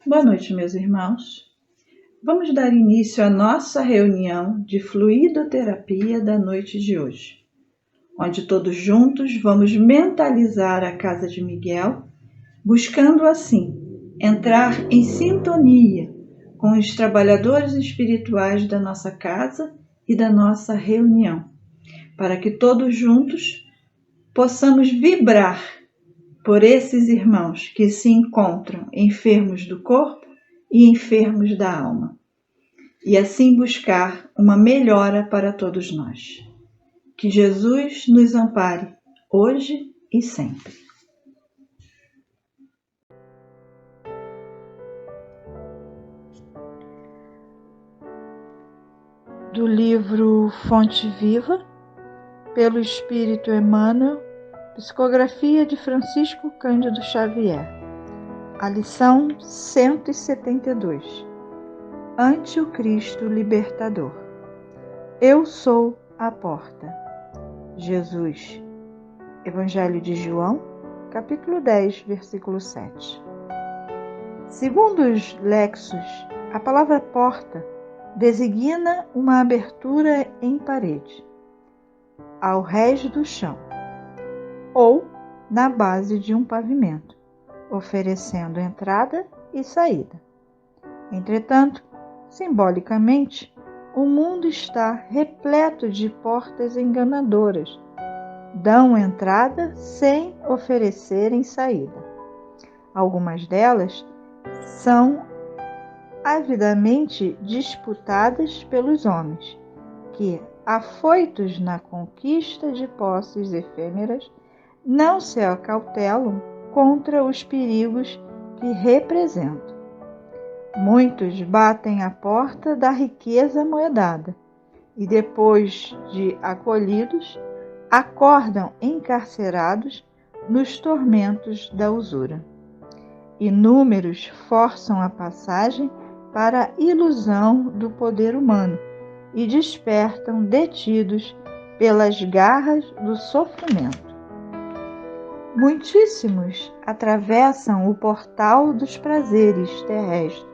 Boa noite, meus irmãos. Vamos dar início à nossa reunião de fluidoterapia da noite de hoje, onde todos juntos vamos mentalizar a casa de Miguel, buscando assim entrar em sintonia com os trabalhadores espirituais da nossa casa e da nossa reunião, para que todos juntos possamos vibrar por esses irmãos que se encontram enfermos do corpo e enfermos da alma, e assim buscar uma melhora para todos nós. Que Jesus nos ampare hoje e sempre. Do livro Fonte Viva, pelo Espírito Emmanuel, psicografia de Francisco Cândido Xavier. A lição 172. Ante o Cristo Libertador. Eu sou a porta. Jesus. Evangelho de João, capítulo 10, versículo 7. Segundo os Lexos, a palavra porta designa uma abertura em parede, ao rés do chão, ou na base de um pavimento, oferecendo entrada e saída. Entretanto, simbolicamente, o mundo está repleto de portas enganadoras. Dão entrada sem oferecerem saída. Algumas delas são avidamente disputadas pelos homens, que, afoitos na conquista de posses efêmeras, não se acautelam contra os perigos que representam. Muitos batem à porta da riqueza amoedada e, depois de acolhidos, acordam encarcerados nos tormentos da usura. Inúmeros forçam a passagem para a ilusão do poder humano e despertam detidos pelas garras do sofrimento. Muitíssimos atravessam o portal dos prazeres terrestres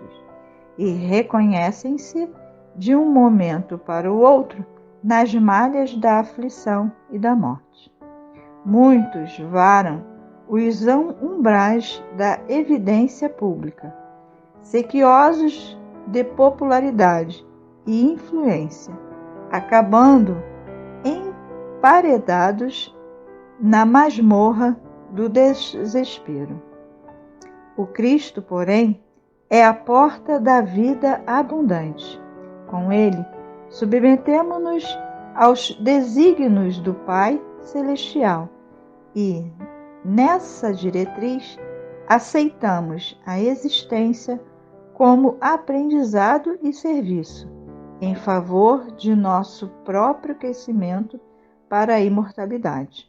e reconhecem-se de um momento para o outro nas malhas da aflição e da morte. Muitos varam os umbrais da evidência pública, sequiosos de popularidade e influência, acabando emparedados na masmorra do desespero. O Cristo, porém, é a porta da vida abundante. Com ele, submetemo-nos aos desígnios do Pai Celestial e, nessa diretriz, aceitamos a existência como aprendizado e serviço, em favor de nosso próprio crescimento para a imortalidade.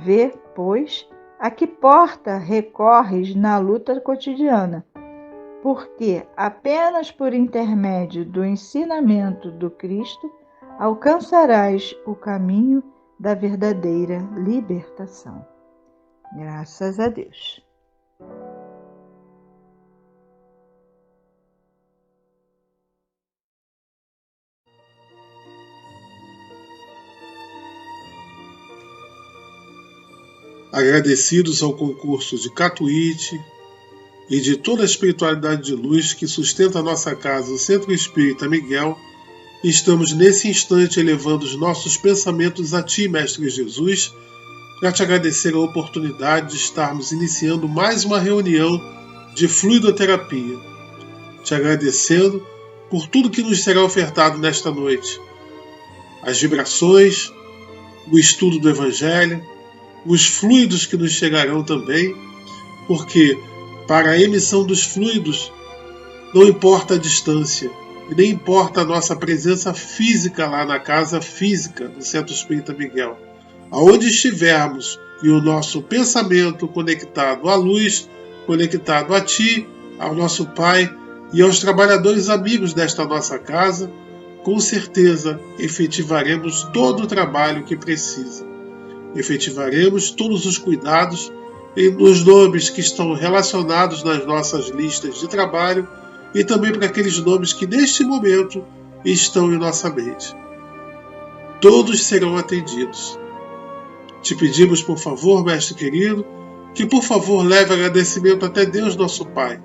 Vê, pois, a que porta recorres na luta cotidiana, porque apenas por intermédio do ensinamento do Cristo alcançarás o caminho da verdadeira libertação. Graças a Deus. Agradecidos ao concurso de Catuíte e de toda a espiritualidade de luz que sustenta a nossa casa, o Centro Espírita Miguel, estamos nesse instante elevando os nossos pensamentos a Ti, Mestre Jesus, para te agradecer a oportunidade de estarmos iniciando mais uma reunião de fluidoterapia. Te agradecendo por tudo que nos será ofertado nesta noite. As vibrações, o estudo do Evangelho, os fluidos que nos chegarão também, porque para a emissão dos fluidos não importa a distância e nem importa a nossa presença física lá na casa física do Centro Espírita Miguel. Aonde estivermos e o nosso pensamento conectado à luz, conectado a Ti, ao nosso Pai e aos trabalhadores amigos desta nossa casa, com certeza efetivaremos todo o trabalho que precisa. Efetivaremos todos os cuidados e nos nomes que estão relacionados nas nossas listas de trabalho e também para aqueles nomes que neste momento estão em nossa mente. Todos serão atendidos. Te pedimos, por favor, Mestre querido, que por favor leve agradecimento até Deus nosso Pai,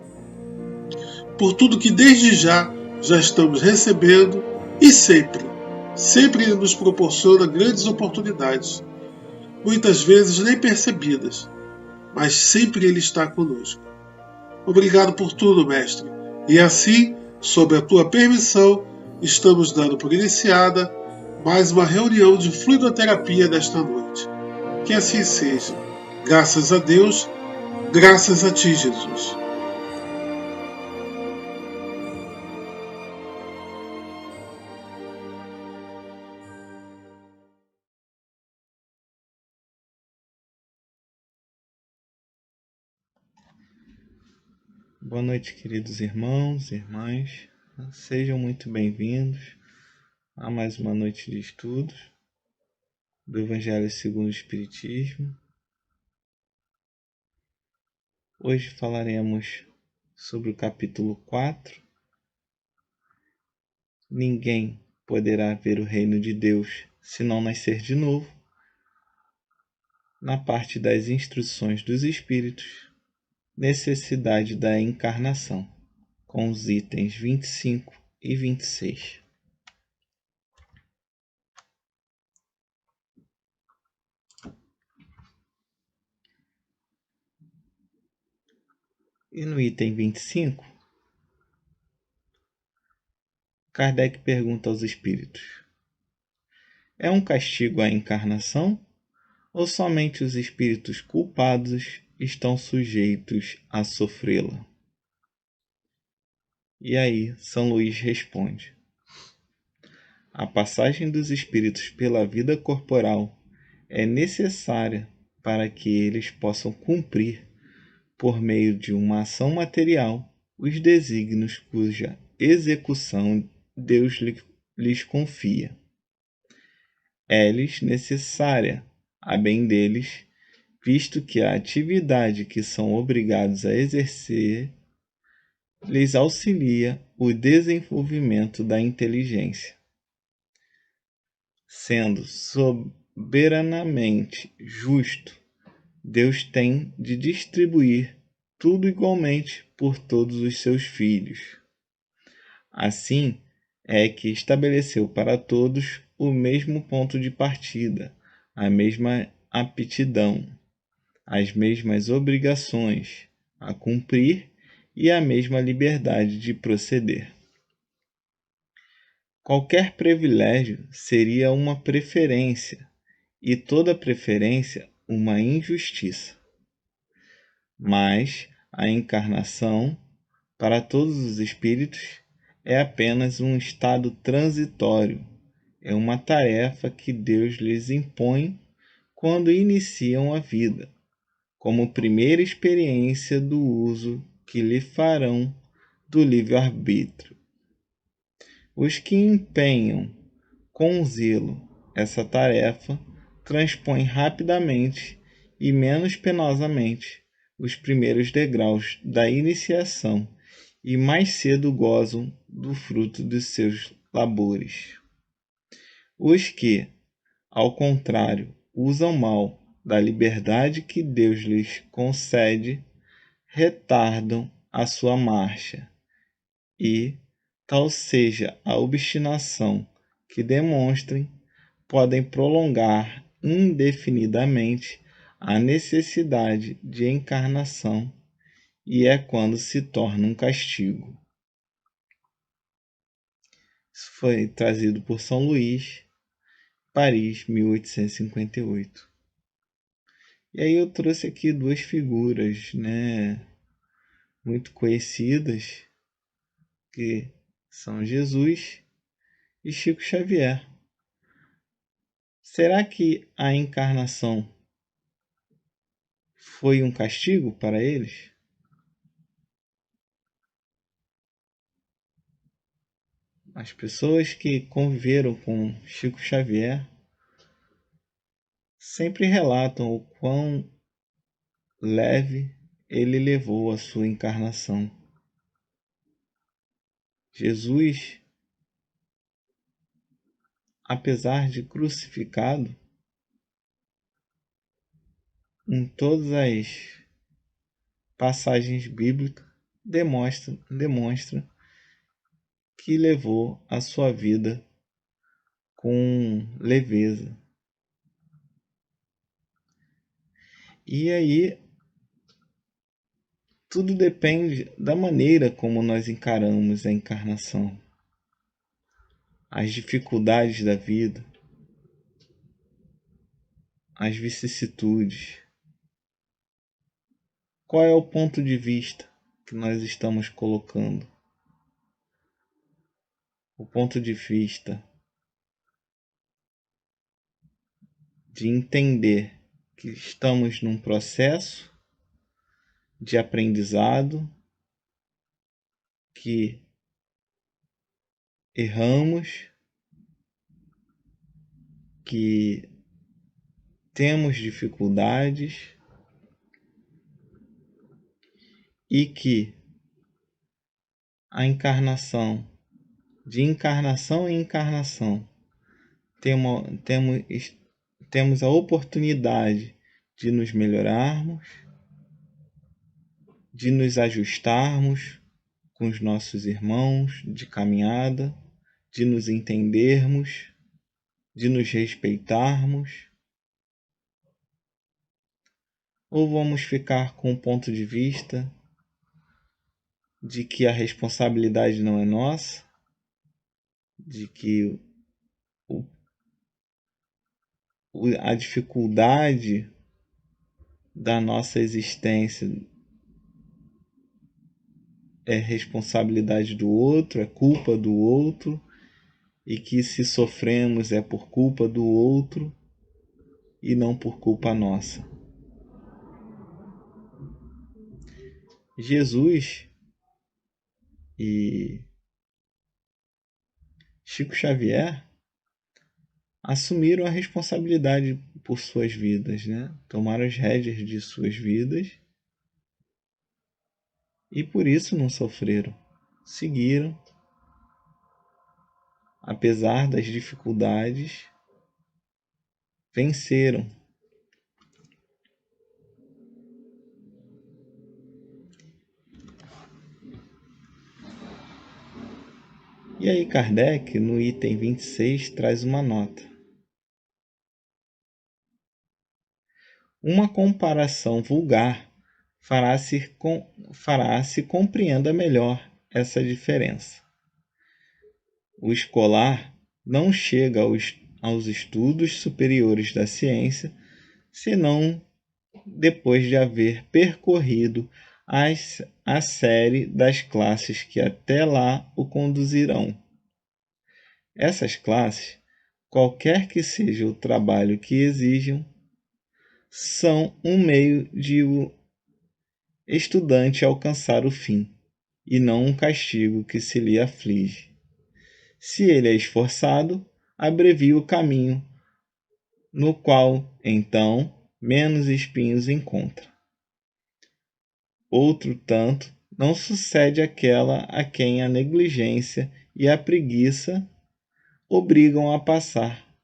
por tudo que desde já estamos recebendo e sempre Ele nos proporciona grandes oportunidades, muitas vezes nem percebidas, mas sempre Ele está conosco. Obrigado por tudo, Mestre. E assim, sob a Tua permissão, estamos dando por iniciada mais uma reunião de fluidoterapia desta noite. Que assim seja. Graças a Deus, graças a Ti, Jesus. Boa noite, queridos irmãos e irmãs. Sejam muito bem-vindos a mais uma noite de estudos do Evangelho segundo o Espiritismo. Hoje falaremos sobre o capítulo 4. Ninguém poderá ver o reino de Deus se não nascer de novo, na parte das instruções dos Espíritos, necessidade da encarnação, com os itens 25 e 26. E no item 25, Kardec pergunta aos espíritos: é um castigo a encarnação ou somente os espíritos culpados estão sujeitos a sofrê-la? E aí São Luís responde: a passagem dos espíritos pela vida corporal é necessária para que eles possam cumprir, por meio de uma ação material, os desígnios cuja execução Deus lhes confia. É-lhes necessária, a bem deles, visto que a atividade que são obrigados a exercer lhes auxilia o desenvolvimento da inteligência. Sendo soberanamente justo, Deus tem de distribuir tudo igualmente por todos os seus filhos. Assim é que estabeleceu para todos o mesmo ponto de partida, a mesma aptidão, as mesmas obrigações a cumprir e a mesma liberdade de proceder. Qualquer privilégio seria uma preferência, e toda preferência uma injustiça. Mas a encarnação, para todos os espíritos, é apenas um estado transitório, é uma tarefa que Deus lhes impõe quando iniciam a vida, como primeira experiência do uso que lhe farão do livre-arbítrio. Os que empenham com zelo essa tarefa transpõem rapidamente e menos penosamente os primeiros degraus da iniciação e mais cedo gozam do fruto dos seus labores. Os que, ao contrário, usam mal da liberdade que Deus lhes concede, retardam a sua marcha, e, tal seja a obstinação que demonstrem, podem prolongar indefinidamente a necessidade de encarnação, e é quando se torna um castigo. Isso foi trazido por São Luís, Paris, 1858. E aí eu trouxe aqui duas figuras, muito conhecidas, que são Jesus e Chico Xavier. Será que a encarnação foi um castigo para eles? As pessoas que conviveram com Chico Xavier sempre relatam o quão leve ele levou a sua encarnação. Jesus, apesar de crucificado, em todas as passagens bíblicas, demonstra que levou a sua vida com leveza. E aí, tudo depende da maneira como nós encaramos a encarnação, as dificuldades da vida, as vicissitudes. Qual é o ponto de vista que nós estamos colocando? O ponto de vista de entender que estamos num processo de aprendizado, que erramos, que temos dificuldades e que a encarnação, de encarnação em encarnação, temos a oportunidade de nos melhorarmos, de nos ajustarmos com os nossos irmãos de caminhada, de nos entendermos, de nos respeitarmos, ou vamos ficar com o ponto de vista de que a responsabilidade não é nossa, de que a dificuldade da nossa existência é responsabilidade do outro, é culpa do outro, e que se sofremos é por culpa do outro e não por culpa nossa. Jesus e Chico Xavier assumiram a responsabilidade por suas vidas, né? Tomaram as rédeas de suas vidas e por isso não sofreram. Seguiram, apesar das dificuldades, venceram. E aí Kardec, no item 26, traz uma nota. Uma comparação vulgar fará-se compreenda melhor essa diferença. O escolar não chega aos estudos superiores da ciência senão depois de haver percorrido a série das classes que até lá o conduzirão. Essas classes, qualquer que seja o trabalho que exijam, são um meio de o estudante alcançar o fim, e não um castigo que se lhe aflige. Se ele é esforçado, abrevia o caminho, no qual, então, menos espinhos encontra. Outro tanto não sucede aquela a quem a negligência e a preguiça obrigam a passar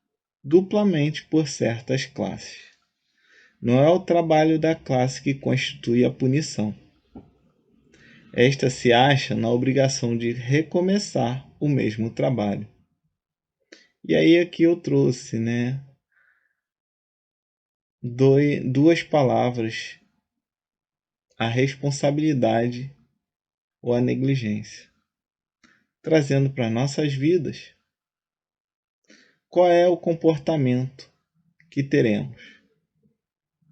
duplamente por certas classes. Não é o trabalho da classe que constitui a punição. Esta se acha na obrigação de recomeçar o mesmo trabalho. E aí aqui eu trouxe, né, duas palavras: a responsabilidade ou a negligência, trazendo para nossas vidas qual é o comportamento que teremos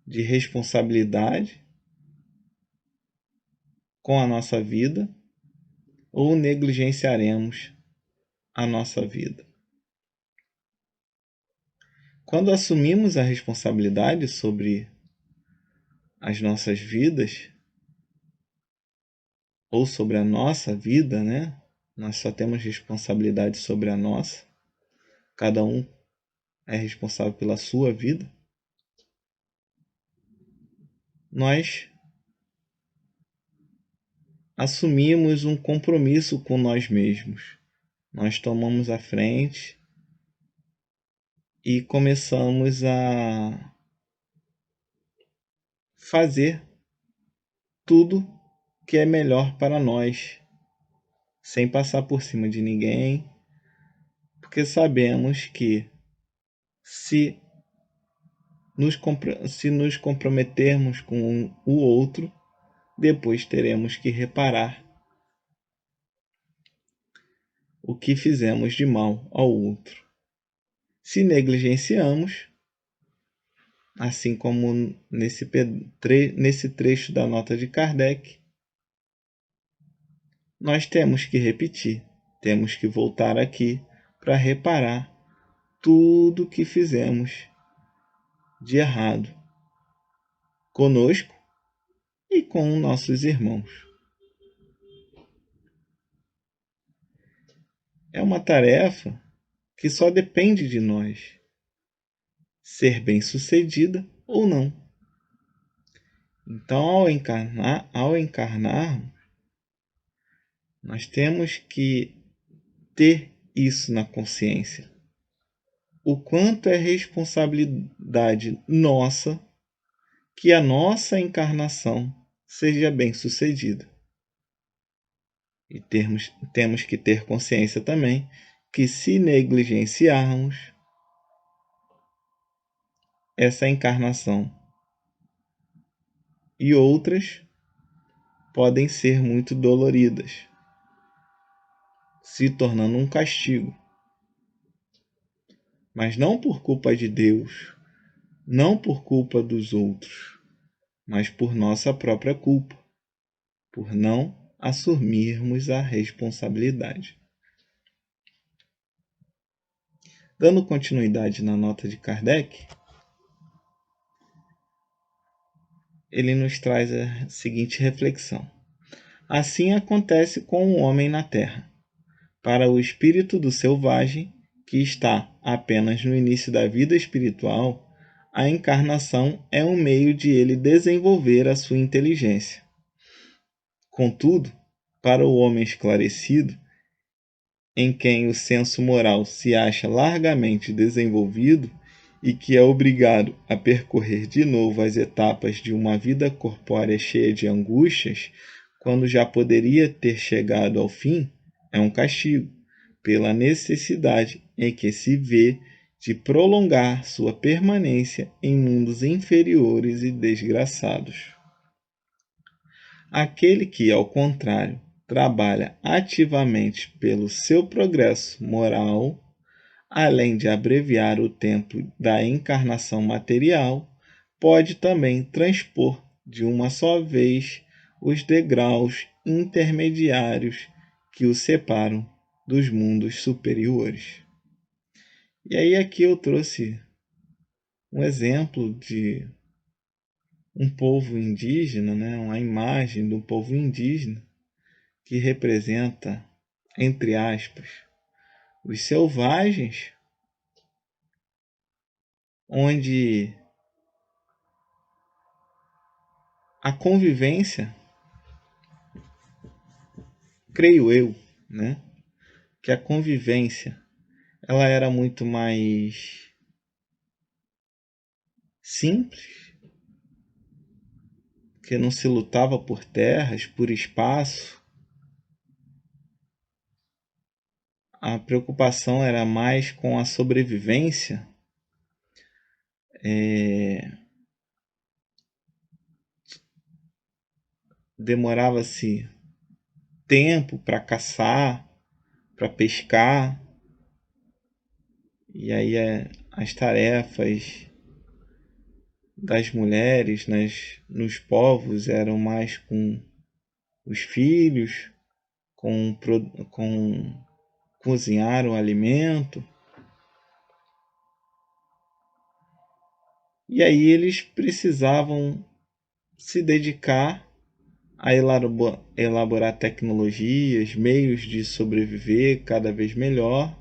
de responsabilidade com a nossa vida ou negligenciaremos a nossa vida. Quando assumimos a responsabilidade sobre as nossas vidas, ou sobre a nossa vida, né? Nós só temos responsabilidade sobre a nossa. Cada um é responsável pela sua vida. nós assumimos um compromisso com nós mesmos. Nós tomamos a frente e começamos a fazer tudo que é melhor para nós, sem passar por cima de ninguém, porque sabemos que se nos comprometermos com o outro, depois teremos que reparar o que fizemos de mal ao outro. Se negligenciamos, assim como nesse trecho da nota de Kardec, nós temos que repetir, temos que voltar aqui para reparar tudo que fizemos de errado conosco e com nossos irmãos. É uma tarefa que só depende de nós ser bem-sucedida ou não. Então, ao encarnar, nós temos que ter isso na consciência. O quanto é responsabilidade nossa que a nossa encarnação seja bem-sucedida. E temos que ter consciência também que se negligenciarmos essa encarnação e outras podem ser muito doloridas, se tornando um castigo. Mas não por culpa de Deus, não por culpa dos outros, mas por nossa própria culpa, por não assumirmos a responsabilidade. Dando continuidade na nota de Kardec, ele nos traz a seguinte reflexão. Assim acontece com o homem na terra. Para o espírito do selvagem, que está apenas no início da vida espiritual, a encarnação é um meio de ele desenvolver a sua inteligência. Contudo, para o homem esclarecido, em quem o senso moral se acha largamente desenvolvido e que é obrigado a percorrer de novo as etapas de uma vida corpórea cheia de angústias, quando já poderia ter chegado ao fim, é um castigo, pela necessidade em que se vê de prolongar sua permanência em mundos inferiores e desgraçados. Aquele que, ao contrário, trabalha ativamente pelo seu progresso moral, além de abreviar o tempo da encarnação material, pode também transpor de uma só vez os degraus intermediários que o separam dos mundos superiores. E aí aqui eu trouxe um exemplo de um povo indígena, uma imagem de um povo indígena que representa, entre aspas, os selvagens, onde a convivência, creio eu, que a convivência ela era muito mais simples, que não se lutava por terras, por espaço. A preocupação era mais com a sobrevivência. Demorava-se tempo para caçar, para pescar. E aí as tarefas das mulheres nos povos eram mais com os filhos, com cozinhar o alimento. E aí eles precisavam se dedicar a elaborar tecnologias, meios de sobreviver cada vez melhor,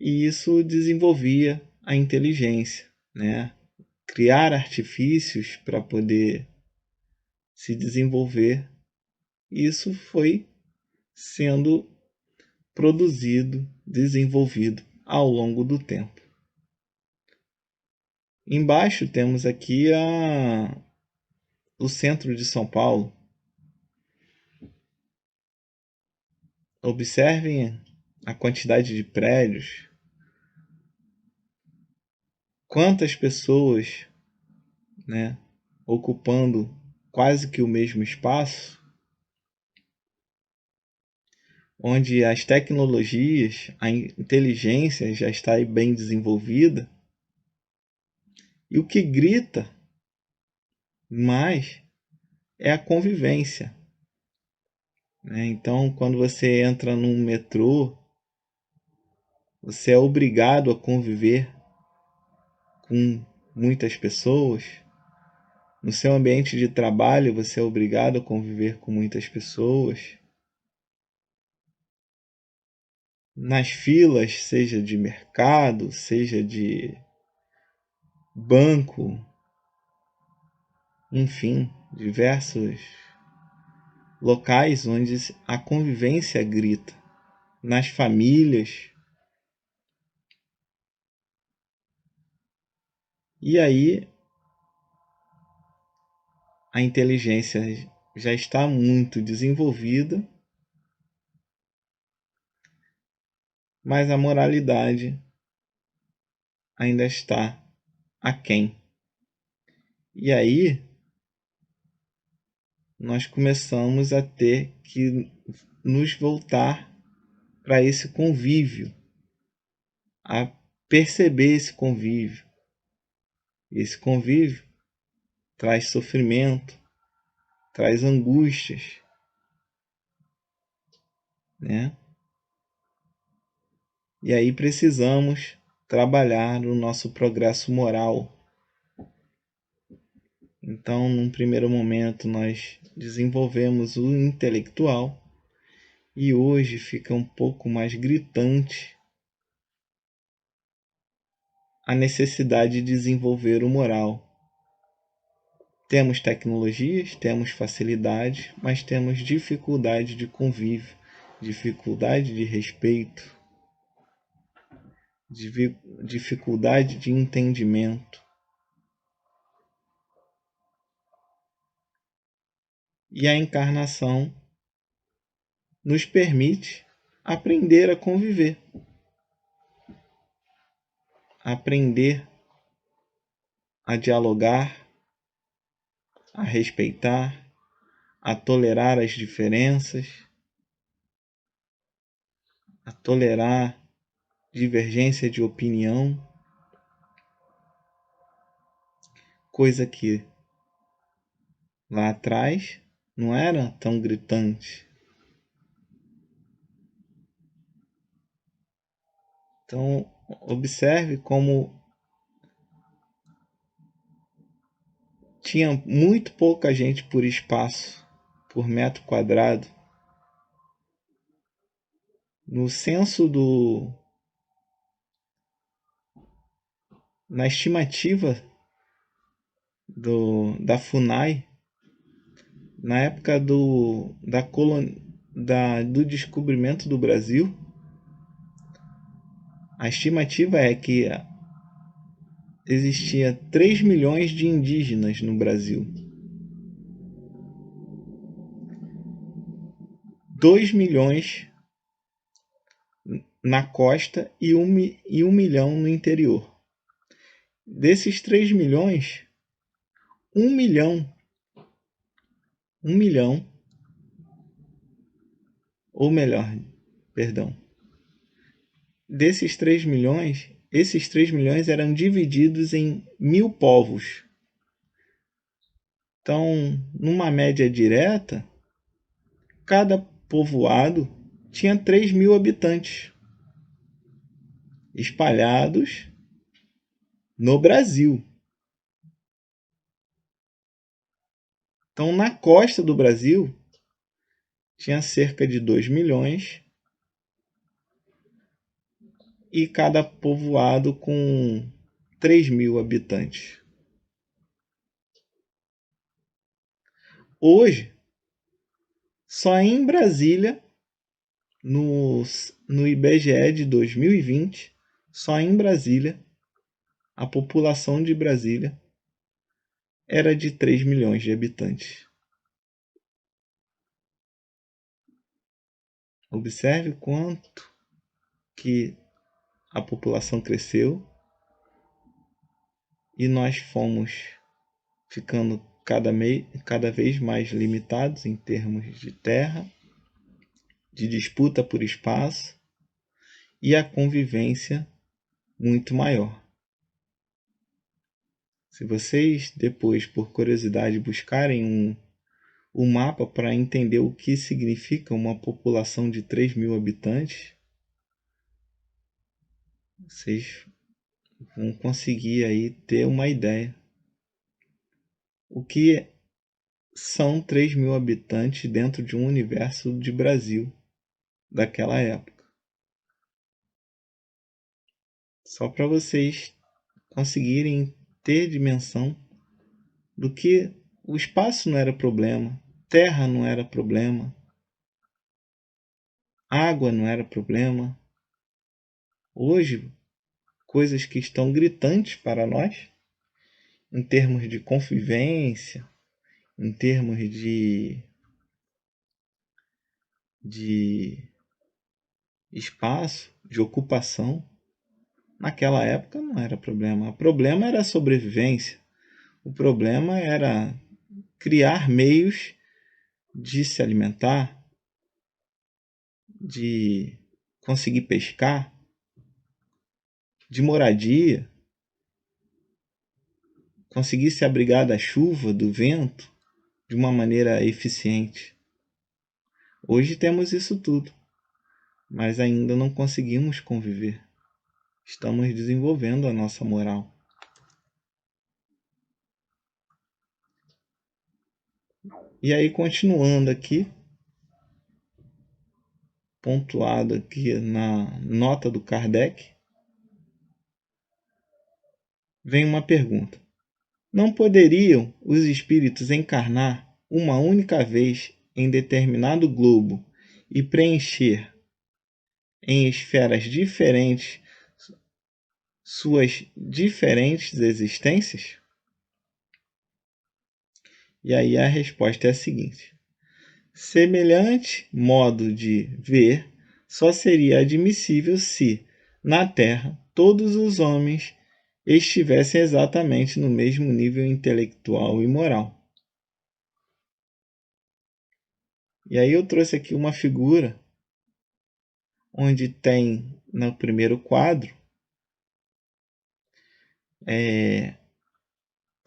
e isso desenvolvia a inteligência, criar artifícios para poder se desenvolver. E isso foi sendo produzido, desenvolvido ao longo do tempo. Embaixo temos aqui o centro de São Paulo. Observem a quantidade de prédios, quantas pessoas, né, ocupando quase que o mesmo espaço, onde as tecnologias, a inteligência já está bem desenvolvida, e o que grita mais é a convivência. Então, quando você entra num metrô, você é obrigado a conviver com muitas pessoas. No seu ambiente de trabalho, você é obrigado a conviver com muitas pessoas. Nas filas, seja de mercado, seja de banco, enfim, diversos locais onde a convivência grita. Nas famílias. E aí a inteligência já está muito desenvolvida, mas a moralidade ainda está aquém. E aí nós começamos a ter que nos voltar para esse convívio, a perceber esse convívio. Esse convívio traz sofrimento, traz angústias, né? E aí precisamos trabalhar no nosso progresso moral. Então, num primeiro momento, nós desenvolvemos o intelectual e hoje fica um pouco mais gritante a necessidade de desenvolver o moral. Temos tecnologias, temos facilidade, mas temos dificuldade de convívio, dificuldade de respeito, dificuldade de entendimento. E a encarnação nos permite aprender a conviver, aprender a dialogar, a respeitar, a tolerar as diferenças, a tolerar divergência de opinião, coisa que lá atrás não era tão gritante. Então, observe como tinha muito pouca gente por espaço, por metro quadrado. No censo na estimativa da FUNAI, na época do descobrimento do Brasil, a estimativa é que existia 3 milhões de indígenas no Brasil. 2 milhões na costa e 1 milhão no interior. Desses 3 milhões, 1 milhão, ou melhor, perdão, desses 3 milhões, esses 3 milhões eram divididos em 1.000 povos. Então, numa média direta, cada povoado tinha 3.000 habitantes, espalhados no Brasil. Então, na costa do Brasil, tinha cerca de 2 milhões e cada povoado com 3.000 habitantes. Hoje, só em Brasília, no IBGE de 2020, só em Brasília, a população de Brasília era de 3 milhões de habitantes. Observe quanto que a população cresceu e nós fomos ficando cada vez mais limitados em termos de terra, de disputa por espaço e a convivência muito maior. Se vocês depois, por curiosidade, buscarem um mapa para entender o que significa uma população de 3 mil habitantes, vocês vão conseguir aí ter uma ideia. O que são 3 mil habitantes dentro de um universo de Brasil daquela época. Só para vocês conseguirem ter dimensão do que o espaço não era problema, terra não era problema, água não era problema. Hoje, coisas que estão gritantes para nós, em termos de convivência, em termos de espaço, de ocupação, naquela época não era problema. O problema era a sobrevivência. O problema era criar meios de se alimentar, de conseguir pescar, de moradia, conseguir se abrigar da chuva, do vento, de uma maneira eficiente. Hoje temos isso tudo, mas ainda não conseguimos conviver. Estamos desenvolvendo a nossa moral. E aí, continuando aqui, pontuado aqui na nota do Kardec, vem uma pergunta. Não poderiam os espíritos encarnar uma única vez em determinado globo e preencher em esferas diferentes suas diferentes existências? E aí a resposta é a seguinte: semelhante modo de ver só seria admissível se, na Terra, todos os homens estivessem exatamente no mesmo nível intelectual e moral. E aí eu trouxe aqui uma figura onde tem no primeiro quadro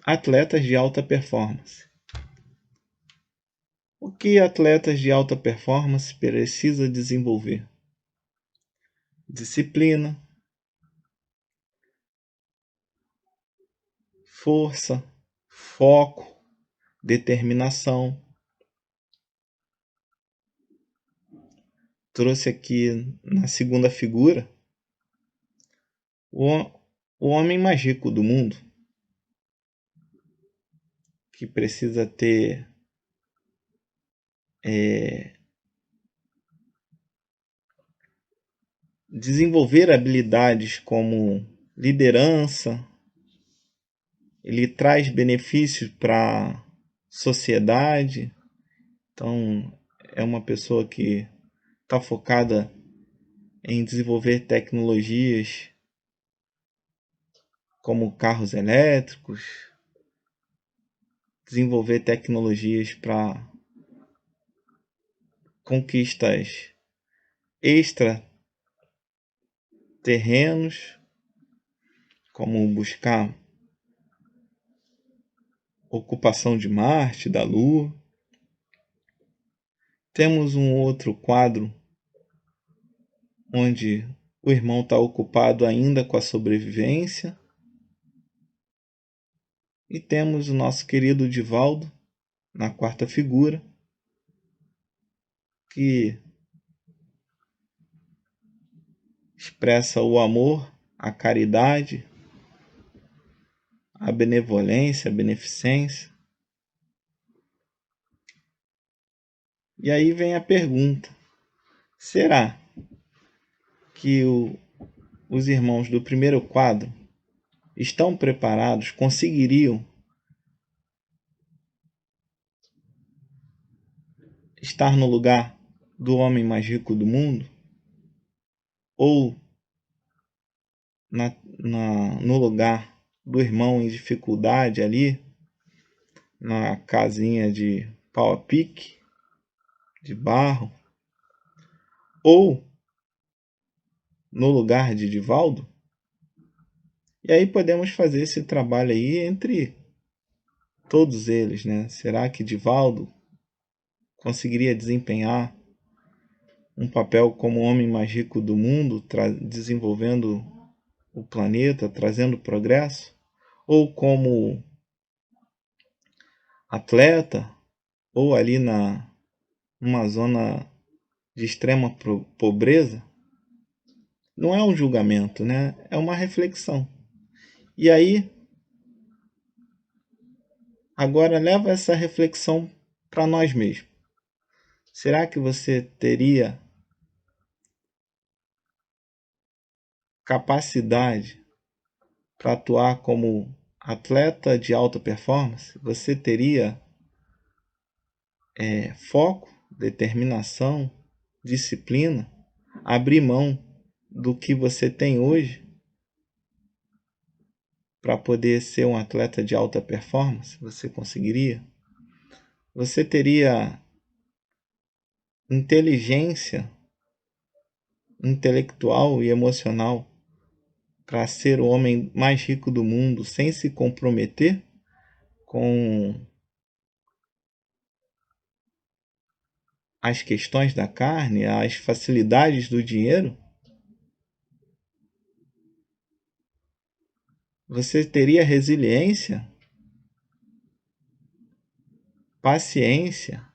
atletas de alta performance. O que atletas de alta performance precisam desenvolver? Disciplina, força, foco, determinação. Trouxe aqui na segunda figura o homem mais rico do mundo, que precisa ter desenvolver habilidades como liderança. Ele traz benefícios para a sociedade. Então, é uma pessoa que está focada em desenvolver tecnologias como carros elétricos, desenvolver tecnologias para conquistas extraterrenos, como buscar ocupação de Marte, da Lua. Temos um outro quadro onde o irmão está ocupado ainda com a sobrevivência. E temos o nosso querido Divaldo, na quarta figura, que expressa o amor, a caridade, a benevolência, a beneficência. E aí vem a pergunta: será que os irmãos do primeiro quadro estão preparados, conseguiriam estar no lugar do homem mais rico do mundo? Ou no lugar do irmão em dificuldade ali, na casinha de pau a pique, de barro? Ou no lugar de Divaldo? E aí podemos fazer esse trabalho aí entre todos eles, né? Será que Divaldo conseguiria desempenhar um papel como o homem mais rico do mundo, desenvolvendo o planeta, trazendo progresso? Ou como atleta, ou ali numa zona de extrema pobreza? Não é um julgamento, né? É uma reflexão. E aí, agora leva essa reflexão para nós mesmos. Será que você teria capacidade para atuar como atleta de alta performance? Você teria foco, determinação, disciplina, abrir mão do que você tem hoje para poder ser um atleta de alta performance? Você conseguiria? Você teria inteligência intelectual e emocional para ser o homem mais rico do mundo sem se comprometer com as questões da carne, as facilidades do dinheiro? Você teria resiliência, paciência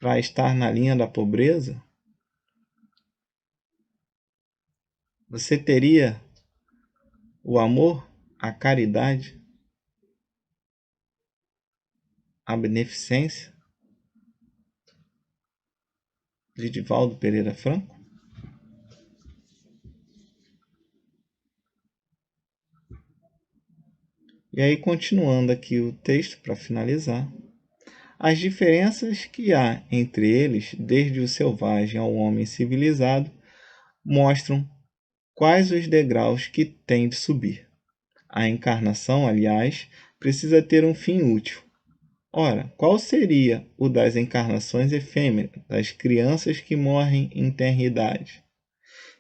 para estar na linha da pobreza? Você teria o amor, a caridade, a beneficência de Divaldo Pereira Franco? E aí, continuando aqui o texto para finalizar, as diferenças que há entre eles, desde o selvagem ao homem civilizado, mostram quais os degraus que tem de subir. A encarnação, aliás, precisa ter um fim útil. Ora, qual seria o das encarnações efêmeras, das crianças que morrem em tenra idade?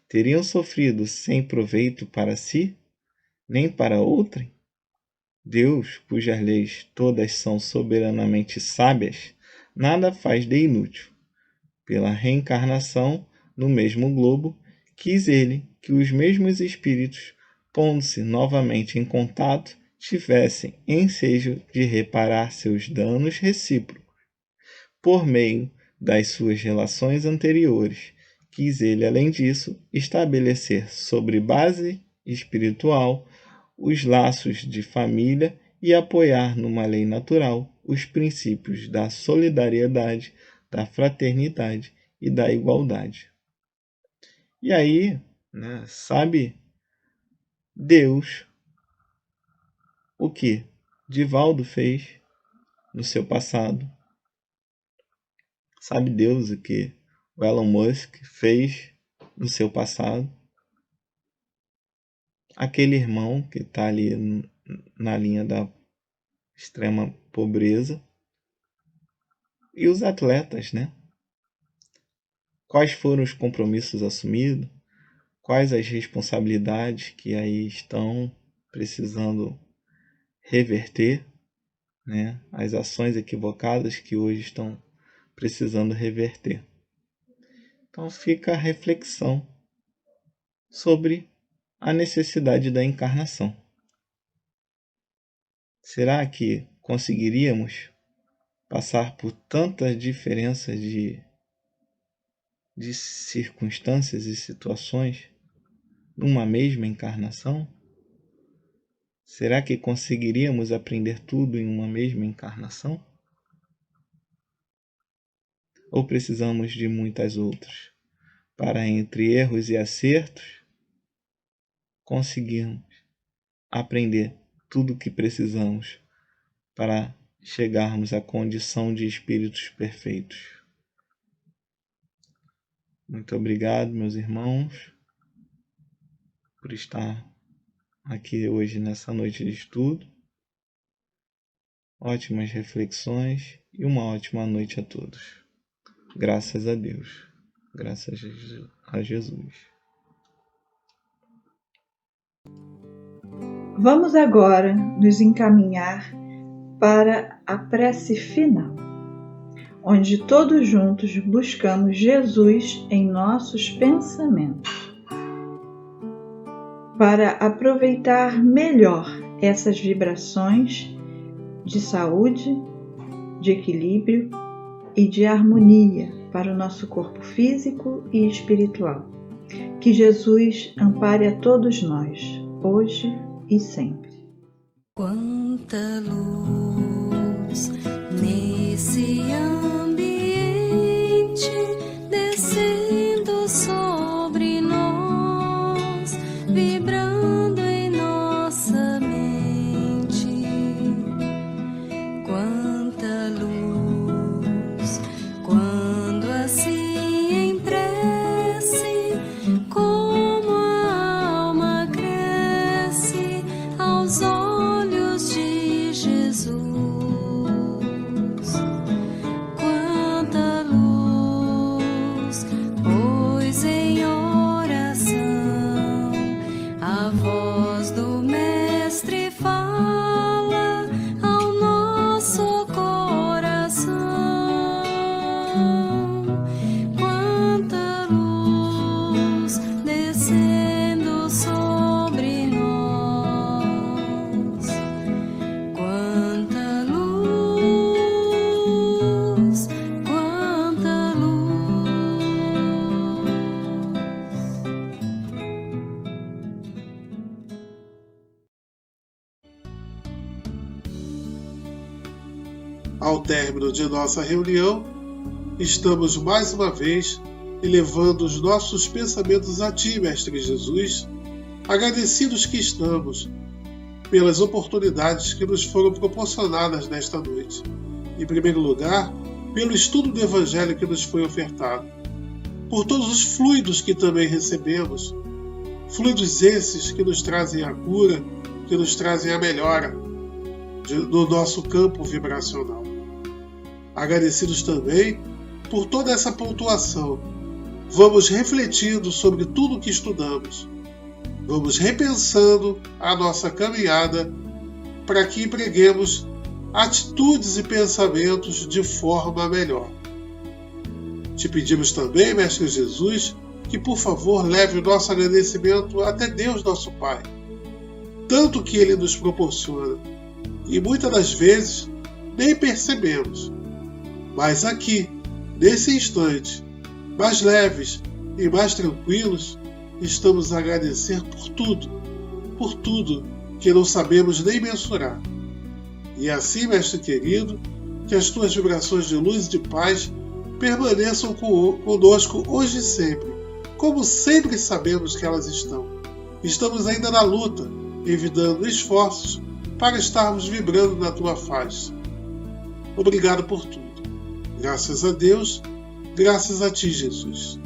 Teriam sofrido sem proveito para si, nem para outrem? Deus, cujas leis todas são soberanamente sábias, nada faz de inútil. Pela reencarnação no mesmo globo, quis ele que os mesmos espíritos, pondo-se novamente em contato, tivessem ensejo de reparar seus danos recíprocos. Por meio das suas relações anteriores, quis ele, além disso, estabelecer sobre base espiritual os laços de família e apoiar numa lei natural os princípios da solidariedade, da fraternidade e da igualdade. E aí, né, sabe Deus o que Divaldo fez no seu passado? Sabe Deus o que o Elon Musk fez no seu passado? Aquele irmão que está ali na linha da extrema pobreza. E os atletas, né? Quais foram os compromissos assumidos? Quais as responsabilidades que aí estão precisando reverter, né? As ações equivocadas que hoje estão precisando reverter. Então fica a reflexão sobre a necessidade da encarnação. Será que conseguiríamos passar por tantas diferenças de circunstâncias e situações numa mesma encarnação? Será que conseguiríamos aprender tudo em uma mesma encarnação? ou precisamos de muitas outras para, entre erros e acertos, conseguirmos aprender tudo o que precisamos para chegarmos à condição de espíritos perfeitos? Muito obrigado, meus irmãos, por estar aqui hoje nessa noite de estudo. Ótimas reflexões e uma ótima noite a todos. Graças a Deus. Graças a Jesus. Vamos agora nos encaminhar para a prece final, onde todos juntos buscamos Jesus em nossos pensamentos, para aproveitar melhor essas vibrações de saúde, de equilíbrio e de harmonia para o nosso corpo físico e espiritual. Que Jesus ampare a todos nós, hoje e sempre. Quanta luz nesse ambiente, descendo sobre nós, vibrando em nossa mente. Quanta luz, quando assim em prece, como a alma cresce aos olhos de Jesus. Quanta luz, pois em oração a voz do Mestre fala ao nosso coração. Quanta luz descendo sobre nós. Quanta luz, quanta luz. Ao término de nossa reunião, estamos mais uma vez elevando os nossos pensamentos a Ti, Mestre Jesus, agradecidos que estamos pelas oportunidades que nos foram proporcionadas nesta noite. Em primeiro lugar, pelo estudo do Evangelho que nos foi ofertado, por todos os fluidos que também recebemos, fluidos esses que nos trazem a cura, que nos trazem a melhora do nosso campo vibracional. Agradecidos também por toda essa pontuação. Vamos refletindo sobre tudo o que estudamos. Vamos repensando a nossa caminhada para que empreguemos atitudes e pensamentos de forma melhor. Te pedimos também, Mestre Jesus, que por favor leve o nosso agradecimento até Deus, nosso Pai. Tanto que Ele nos proporciona, e muitas das vezes nem percebemos. Mas aqui, nesse instante, mais leves e mais tranquilos, estamos a agradecer por tudo que não sabemos nem mensurar. E assim, Mestre querido, que as Tuas vibrações de luz e de paz permaneçam conosco hoje e sempre, como sempre sabemos que elas estão. Estamos ainda na luta, evitando esforços para estarmos vibrando na Tua face. Obrigado por tudo. Graças a Deus, graças a Ti, Jesus.